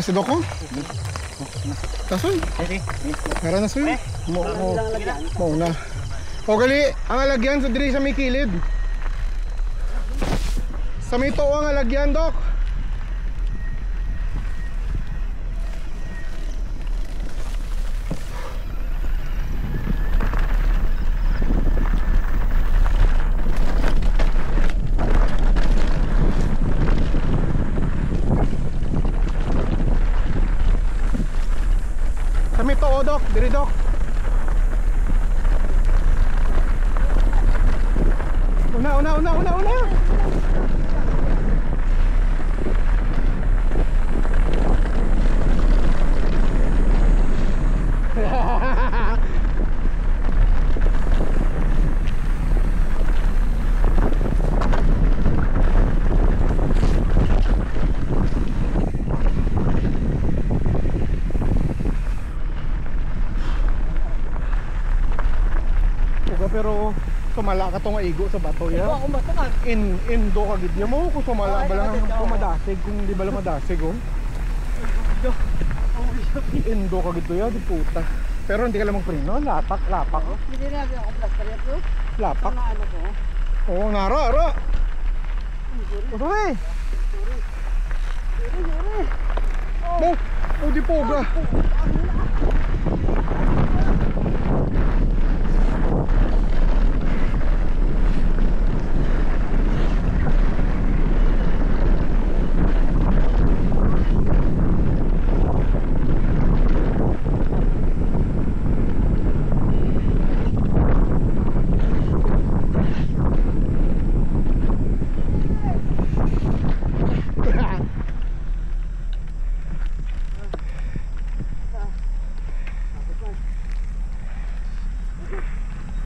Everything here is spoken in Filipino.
Sa doko? Kasoy? Kara na soy? Mo na. O gali, ang alagyan sa diri sa may kilid. Sa may tuwa ang alagyan, Dok. Kami to, Dok, diri Dok. Una. Pero sumala ka tong igo sa bato ya. Ako matakan. Indo ka gid mo kung sumala ba lang pumadasig kung di ba lamadasig oh. Indo ka gid ya di puta. Pero hindi ka lang magpreno, lapak. Hindi na ako plaster ito. Lapak. Ano ko? Oo, ara. Uy. Oh, di poga.